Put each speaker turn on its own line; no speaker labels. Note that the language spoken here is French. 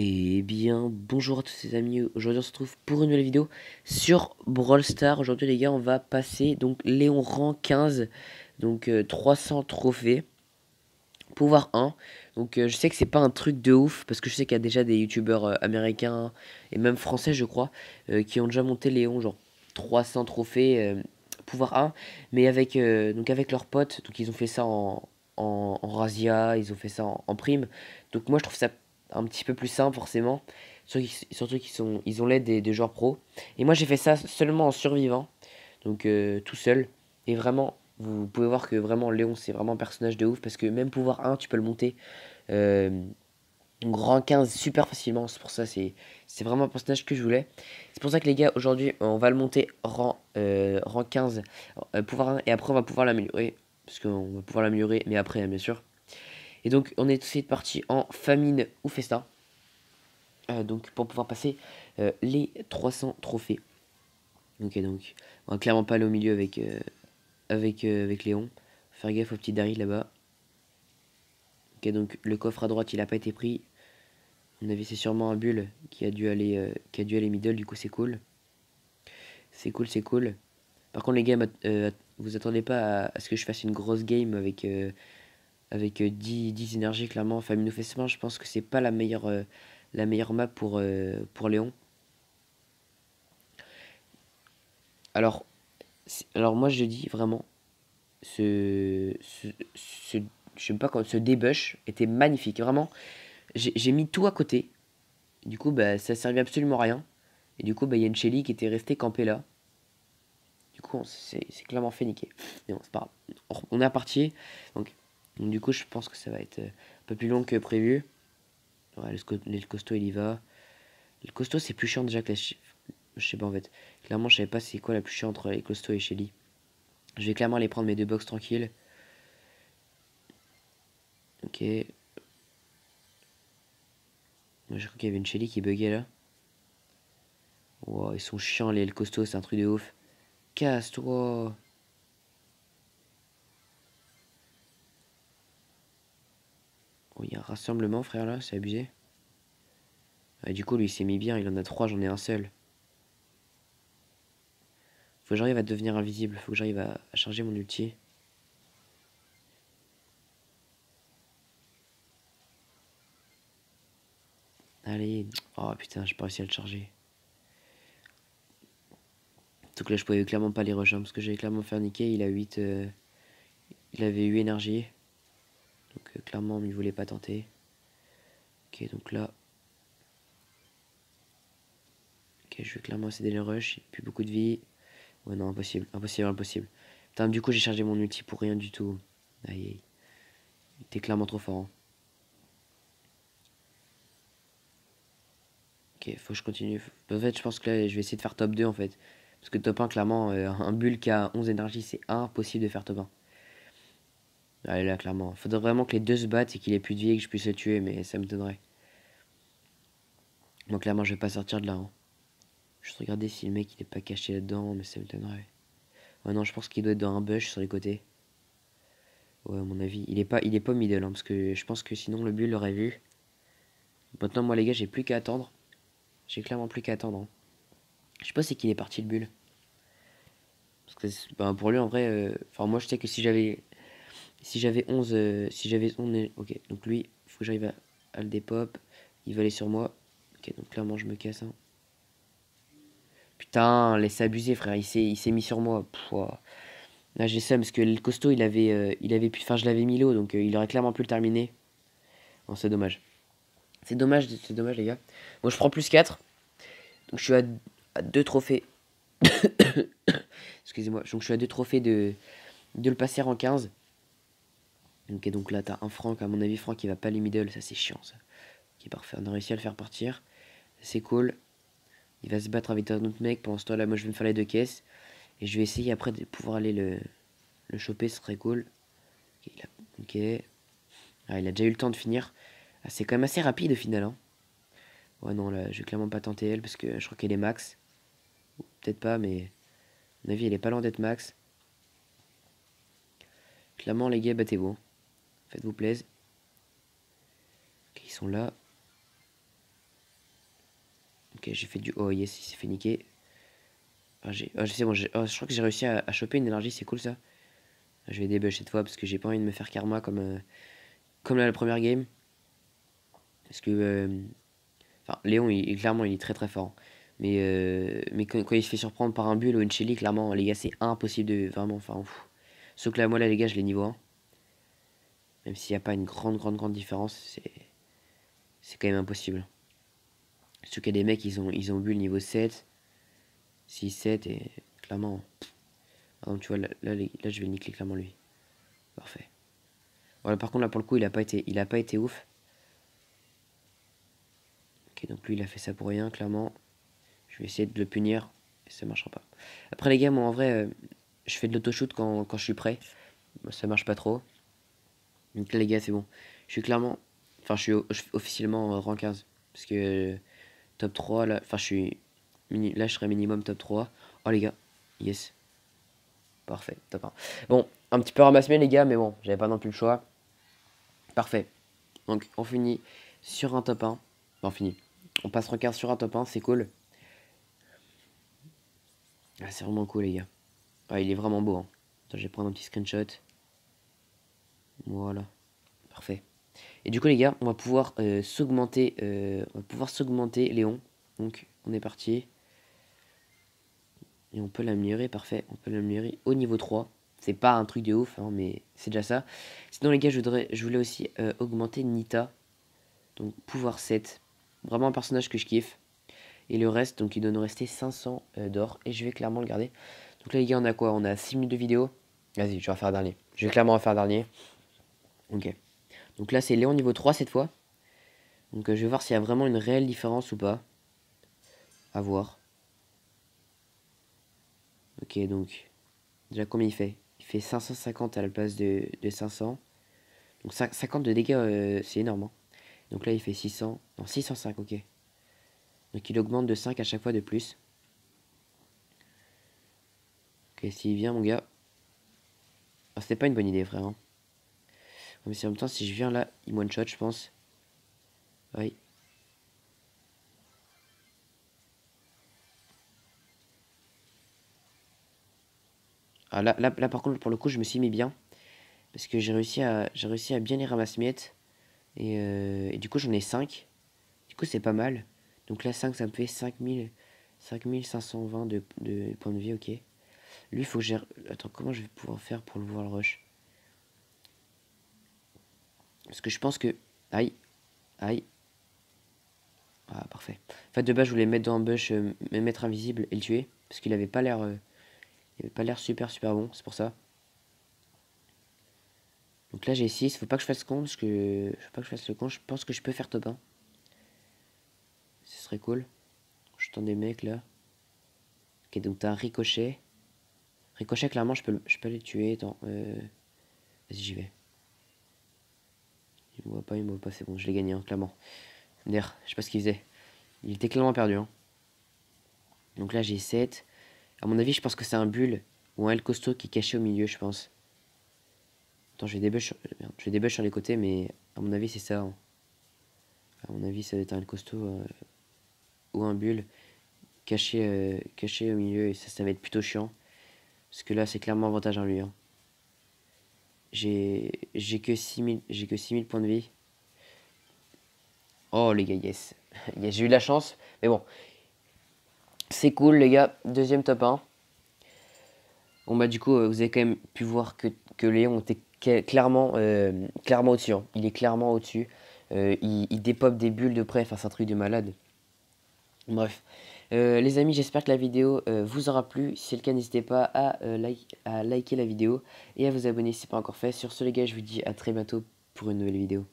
Et bien, bonjour à tous les amis, aujourd'hui on se retrouve pour une nouvelle vidéo sur Brawl Stars. Aujourd'hui les gars, on va passer donc Léon rang 15, donc 300 trophées, pouvoir 1. Donc je sais que c'est pas un truc de ouf, parce que je sais qu'il y a déjà des youtubeurs américains, et même français je crois, qui ont déjà monté Léon, genre 300 trophées, pouvoir 1, mais donc avec leurs potes, donc ils ont fait ça en Razia, ils ont fait ça en prime. Donc moi je trouve ça un petit peu plus simple forcément, surtout ils ont l'aide des joueurs pros. Et moi j'ai fait ça seulement en survivant, donc tout seul. Et vraiment, vous pouvez voir que vraiment Léon c'est vraiment un personnage de ouf, parce que même pouvoir 1 tu peux le monter euh, donc rang 15 super facilement. C'est pour ça c'est vraiment un personnage que je voulais. C'est pour ça que les gars aujourd'hui on va le monter rang 15, pouvoir 1, et après on va pouvoir l'améliorer. Parce qu'on va pouvoir l'améliorer mais après hein, bien sûr. Et donc on est aussi parti en famine ou festin, donc pour pouvoir passer les 300 trophées. Ok, donc on va clairement pas aller au milieu avec Léon. Faire gaffe au petit Daryl là-bas. Ok, donc le coffre à droite il a pas été pris. À mon avis c'est sûrement un bull qui a dû aller middle, du coup c'est cool. C'est cool, c'est cool. Par contre les gars, vous attendez pas à ce que je fasse une grosse game avec 10 énergies clairement. Famine ou Festmin, je pense que c'est pas la meilleure map pour Léon. Alors, alors moi je dis vraiment, ce, ce, ce- je sais pas quand, ce débush était magnifique. Vraiment, j'ai mis tout à côté. Du coup, bah, ça servait absolument à rien. Et du coup, bah, il y a une Shelly qui était restée campée là. Du coup, c'est clairement fait niquer. Mais bon, c'est pas grave. On est à partie. Donc, du coup, je pense que ça va être un peu plus long que prévu. Ouais, le costaud, il y va. Le costaud, c'est plus chiant déjà que je sais pas en fait. Clairement, je savais pas c'est quoi la plus chiante entre les costauds et Shelly. Je vais clairement aller prendre mes deux box tranquilles. Ok. Moi, je crois qu'il y avait une Shelly qui buguait là. Wow, ils sont chiants les costauds, c'est un truc de ouf. Casse-toi. Oh, il y a un rassemblement, frère, là, c'est abusé. Ouais, du coup, lui, il s'est mis bien, il en a trois, j'en ai un seul. Faut que j'arrive à devenir invisible, faut que j'arrive à charger mon ulti. Allez. Oh putain, j'ai pas réussi à le charger. Donc là, je pouvais clairement pas les rush, hein, parce que j'allais clairement faire niquer. Il avait 8 énergie. Donc clairement, il voulait pas tenter. Ok, donc là. Ok, je vais clairement essayer de les rush. Il a plus beaucoup de vie. Ouais, non, impossible, impossible, impossible. Putain, du coup, j'ai chargé mon ulti pour rien du tout. Aïe, aïe. Il était clairement trop fort, hein. Ok, faut que je continue. En fait, je pense que là, je vais essayer de faire top 2 en fait. Parce que top 1, clairement, un bull qui a 11 énergie, c'est impossible de faire top 1. Allez, là, clairement. Faudrait vraiment que les deux se battent et qu'il ait plus de vie et que je puisse le tuer, mais ça me donnerait. Donc, clairement, je vais pas sortir de là, hein. Juste regarder si le mec il est pas caché là-dedans, mais ça me donnerait. Ouais, non, je pense qu'il doit être dans un bush sur les côtés. Ouais, à mon avis. Il est pas middle, hein, parce que je pense que sinon le bull l'aurait vu. Maintenant, moi, les gars, j'ai plus qu'à attendre. J'ai clairement plus qu'à attendre, hein. Je sais pas c'est qu'il est parti le bull. Parce que ben, pour lui, en vrai, enfin, moi, je sais que si j'avais 11, ok, donc lui, il faut que j'arrive à le dépop. Il va aller sur moi. Ok, donc clairement, je me casse, hein. Putain, laisse abuser, frère. Il s'est mis sur moi. Pff, ouah. Là, j'ai ça parce que le costaud, il avait pu. Enfin, je l'avais mis low, donc il aurait clairement pu le terminer. Bon, c'est dommage. C'est dommage, les gars. Bon, je prends plus 4. Donc, je suis à 2 trophées. Excusez-moi. Donc, je suis à 2 trophées de le passer en 15. Ok, donc là, t'as un Franck. À mon avis, Franck, il va pas les middle. Ça, c'est chiant, ça. Ok, parfait. On a réussi à le faire partir. C'est cool. Il va se battre avec un autre mec. Pendant ce temps-là, moi, je vais me faire les deux caisses. Et je vais essayer après de pouvoir aller le choper. Ce serait cool. Ok. Ok. Ah, il a déjà eu le temps de finir. Ah, c'est quand même assez rapide au final, hein. Ouais, non, là, je vais clairement pas tenter elle parce que je crois qu'elle est max. Peut-être pas, mais à mon avis, elle est pas loin d'être max. Clairement, les gars, battez-vous, hein. Faites-vous plaisir. Ok, ils sont là. Ok, j'ai fait du... Oh yes, il s'est fait niquer. Ah, c'est bon, je crois que j'ai réussi à choper une énergie, c'est cool ça. Je vais débug cette fois parce que j'ai pas envie de me faire karma comme la première game. Parce que... enfin, Léon, clairement, il est très très fort. Mais quand il se fait surprendre par un bull ou une Shelly, clairement, les gars, c'est impossible de... Vraiment, enfin... Ouf. Sauf que là, moi, là, les gars, je l'ai niveau 1. Même s'il n'y a pas une grande différence, c'est quand même impossible. Surtout qu'il y a des mecs, ils ont bull niveau 7, 6, 7 et clairement... Par exemple, tu vois, là, je vais niquer clairement lui. Parfait. Voilà, par contre, là, pour le coup, il a pas été ouf. Ok, donc lui, il a fait ça pour rien, clairement. Je vais essayer de le punir. Et ça marchera pas. Après, les gars, moi, en vrai, je fais de l'autoshoot quand je suis prêt. Bon, ça marche pas trop. Donc là, les gars, c'est bon. Je suis clairement... Enfin, je suis officiellement rang 15. Parce que top 3, là... Enfin, là, je serai minimum top 3. Oh, les gars. Yes. Parfait, top 1. Bon, un petit peu ramassé, les gars, mais bon, j'avais pas non plus le choix. Parfait. Donc, on finit sur un top 1. Bon, on finit. On passe rang 15 sur un top 1, c'est cool. Ah, c'est vraiment cool, les gars. Ah, il est vraiment beau. Hein. Attends, je vais prendre un petit screenshot. Voilà. Parfait. Et du coup, les gars, on va pouvoir s'augmenter. Léon. Donc, on est parti. Et on peut l'améliorer, parfait. On peut l'améliorer au niveau 3. C'est pas un truc de ouf, hein, mais c'est déjà ça. Sinon, les gars, je voulais aussi augmenter Nita. Donc, pouvoir 7. Vraiment un personnage que je kiffe. Et le reste, donc il doit nous rester 500 d'or. Et je vais clairement le garder. Donc là, les gars, on a quoi? On a 6 minutes de vidéo. Vas-y, je vais faire dernier. Je vais clairement en faire dernier. Ok. Donc là, c'est Léon niveau 3 cette fois. Donc je vais voir s'il y a vraiment une réelle différence ou pas. À voir. Ok, donc... Déjà, combien il fait? Il fait 550 à la place de 500. Donc 50 de dégâts, c'est énorme. Hein. Donc là, il fait 600. Non, 605, ok. Donc il augmente de 5 à chaque fois de plus. Ok, s'il vient, mon gars. Ah, c'était pas une bonne idée, frère. Hein. Mais si en même temps, si je viens là, il one shot, je pense. Oui. Ah, là, par contre, pour le coup, je me suis mis bien. Parce que j'ai réussi à bien les ramasser-miettes. Et du coup, j'en ai 5. Du coup, c'est pas mal. Donc là, 5 ça me fait 5520 de points de vie, ok. Lui, il faut que j'ai... Attends, comment je vais pouvoir faire pour le voir le rush? Parce que je pense que... Aïe, aïe. Ah, parfait. En fait, de base, je voulais mettre dans un bush, me mettre invisible et le tuer. Parce qu'il avait pas l'air... il avait pas l'air super bon, c'est pour ça. Donc là, j'ai 6. Faut pas que je fasse con, parce que... Faut pas que je fasse le con. Je pense que je peux faire top 1. Ce serait cool. Je tends des mecs, là. Ok, donc t'as un ricochet. Ricochet, clairement, je peux les tuer. Attends, vas-y, j'y vais. Il me voit pas, c'est bon, je l'ai gagné, hein, clairement. D'ailleurs, je sais pas ce qu'il faisait. Il était clairement perdu. Hein. Donc là, j'ai 7. À mon avis, je pense que c'est un bull ou un L costaud qui est caché au milieu, je pense. Attends, je vais débug sur les côtés, mais à mon avis, c'est ça. Hein. À mon avis, ça va être un L costaud ou un bull caché au milieu, et ça va être plutôt chiant. Parce que là, c'est clairement avantage en lui. Hein. J'ai que 6000 points de vie. Oh, les gars, yes. Yes, j'ai eu de la chance, mais bon. C'est cool, les gars. Deuxième top 1. Bon, bah, du coup, vous avez quand même pu voir que Léon était clairement au-dessus. Hein. Il est clairement au-dessus. Il dépop des bulles de près. Enfin, c'est un truc de malade. Bref. Les amis, j'espère que la vidéo vous aura plu. Si c'est le cas, n'hésitez pas à liker la vidéo et à vous abonner si ce n'est pas encore fait. Sur ce, les gars, je vous dis à très bientôt pour une nouvelle vidéo.